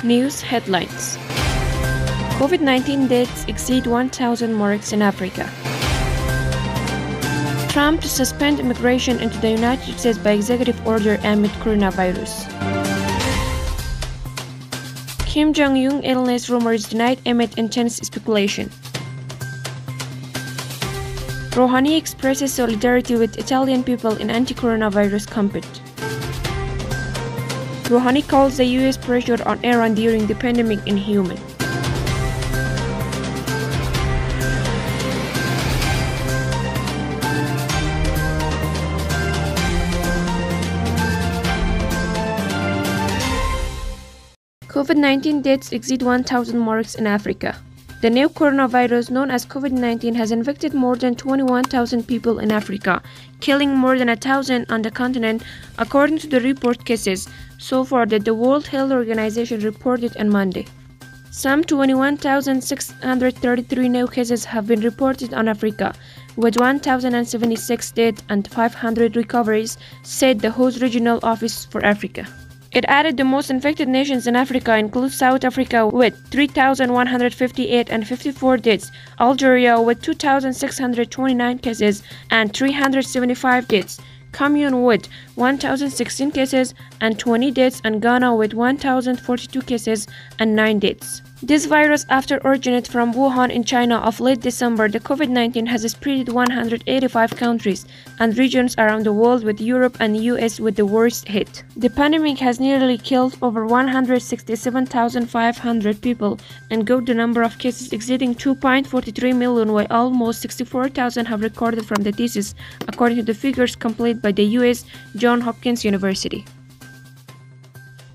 News headlines. COVID-19 deaths exceed 1,000 marks in Africa. Trump to suspend immigration into the United States by executive order amid coronavirus. Kim Jong-un illness rumors denied amid intense speculation. Rouhani expresses solidarity with Italian people in anti-coronavirus campaign. Rouhani calls the US pressure on Iran during the pandemic inhuman. COVID-19 deaths exceed 1,000 marks in Africa. The new coronavirus known as COVID-19 has infected more than 21,000 people in Africa, killing more than 1,000 on the continent, according to the report cases so far that the World Health Organization reported on Monday. Some 21,633 new cases have been reported on Africa, with 1,076 deaths and 500 recoveries, said the WHO Regional Office for Africa. It added the most infected nations in Africa include South Africa with 3,158 and 54 deaths, Algeria with 2,629 cases and 375 deaths, Cameroon with 1,016 cases and 20 deaths, and Ghana with 1,042 cases and 9 deaths. This virus, after originated from Wuhan in China of late December, the COVID-19 has spread 185 countries and regions around the world, with Europe and US with the worst hit. The pandemic has nearly killed over 167,500 people and got the number of cases exceeding 2.43 million, while almost 64,000 have recorded from the disease, according to the figures compiled by the US Johns Hopkins University.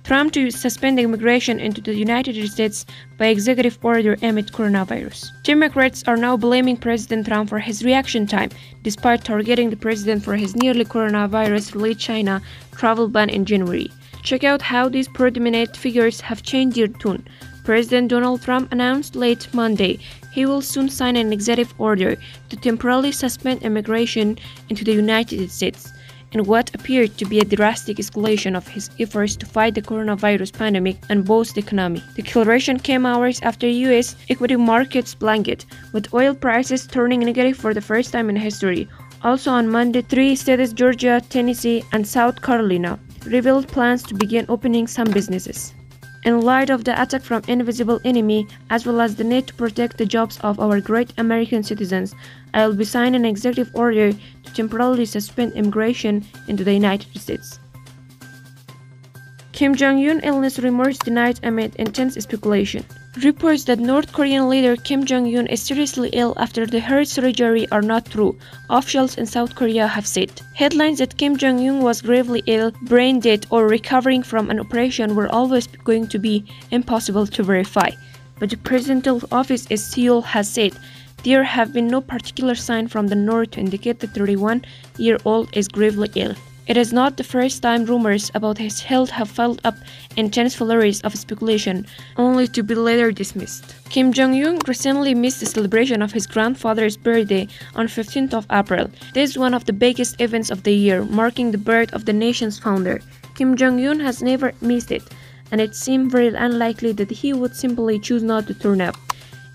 Trump to suspend immigration into the United States by executive order amid coronavirus. Democrats are now blaming President Trump for his reaction time, despite targeting the president for his nearly coronavirus-related China travel ban in January. Check out how these predominant figures have changed their tune. President Donald Trump announced late Monday he will soon sign an executive order to temporarily suspend immigration into the United States, in what appeared to be a drastic escalation of his efforts to fight the coronavirus pandemic and boost the economy. The declaration came hours after U.S. equity markets plunged, with oil prices turning negative for the first time in history. Also on Monday, 3 states, Georgia, Tennessee, and South Carolina, revealed plans to begin opening some businesses. In light of the attack from invisible enemy, as well as the need to protect the jobs of our great American citizens, I will be signing an executive order to temporarily suspend immigration into the United States. Kim Jong-un illness rumors denied amid intense speculation. Reports that North Korean leader Kim Jong-un is seriously ill after the heart surgery are not true, officials in South Korea have said. Headlines that Kim Jong-un was gravely ill, brain dead, or recovering from an operation were always going to be impossible to verify. But the presidential office in Seoul has said there have been no particular sign from the north to indicate the 31-year-old is gravely ill. It is not the first time rumors about his health have followed up intense flurries of speculation, only to be later dismissed. Kim Jong-un recently missed the celebration of his grandfather's birthday on 15th of April. This is one of the biggest events of the year, marking the birth of the nation's founder. Kim Jong-un has never missed it, and it seemed very unlikely that he would simply choose not to turn up.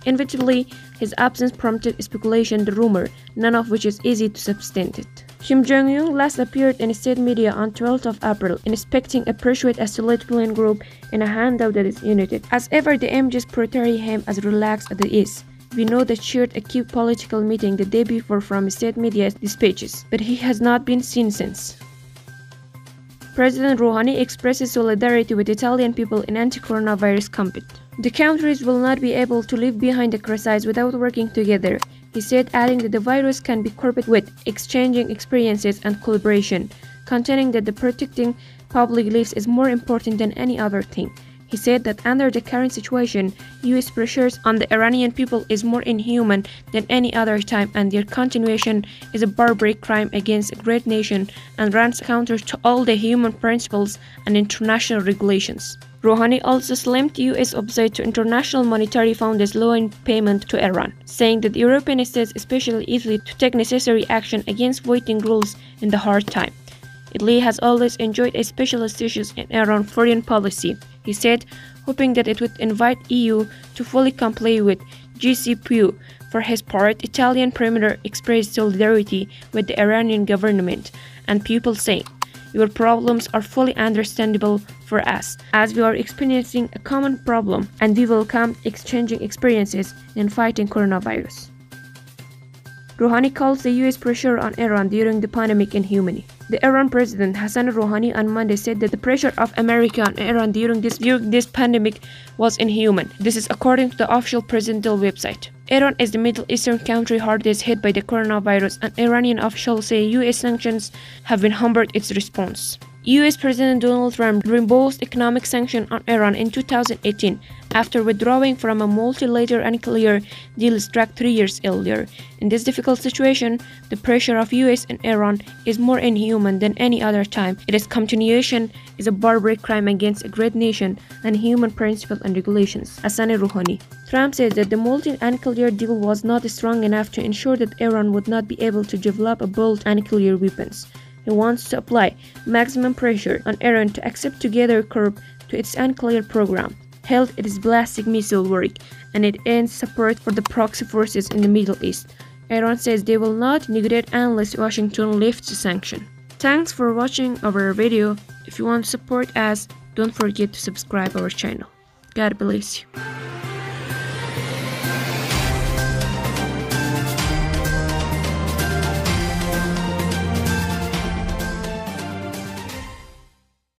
Inevitably, his absence prompted speculation, the rumor, none of which is easy to substantiate. Kim Jong-un last appeared in state media on 12th of April, inspecting a pursued isolation group in a handout that is united. As ever, the images portray him as relaxed as he is. We know that shared a key political meeting the day before from state media dispatches, but he has not been seen since. President Rouhani expresses solidarity with Italian people in anti-coronavirus campaign. The countries will not be able to leave behind the crisis without working together, he said, adding that the virus can be curbed with exchanging experiences and collaboration, contending that the protecting public lives is more important than any other thing. He said that under the current situation, US pressures on the Iranian people is more inhuman than any other time, and their continuation is a barbaric crime against a great nation and runs counter to all the human principles and international regulations. Rouhani also slammed US opposite to International Monetary Fund's loan payment to Iran, saying that the European states, especially Italy, to take necessary action against voiding rules in the hard time. Italy has always enjoyed a special status in Iran's foreign policy, he said, hoping that it would invite EU to fully comply with GCPOA. For his part, Italian Premier expressed solidarity with the Iranian government and people saying, "Your problems are fully understandable for us, as we are experiencing a common problem and we welcome exchanging experiences in fighting coronavirus." Rouhani calls the US pressure on Iran during the pandemic inhumane. The Iran President Hassan Rouhani on Monday said that the pressure of America on Iran during this pandemic was inhuman. This is according to the official presidential website. Iran is the Middle Eastern country hardest hit by the coronavirus, and Iranian officials say US sanctions have been hampered its response. US President Donald Trump reimposed economic sanctions on Iran in 2018 after withdrawing from a multilateral nuclear deal struck 3 years earlier. In this difficult situation, the pressure of US and Iran is more inhuman than any other time. Its continuation is a barbaric crime against a great nation and human principles and regulations. Hassan Rouhani. Trump says that the multi-nuclear deal was not strong enough to ensure that Iran would not be able to develop a bold nuclear weapons. He wants to apply maximum pressure on Iran to accept together curb to its nuclear program, halt its ballistic missile work, and it ends support for the proxy forces in the Middle East. Iran says they will not negotiate unless Washington lifts the sanction. Thanks for watching our video. If you want to support us, don't forget to subscribe our channel. God bless you.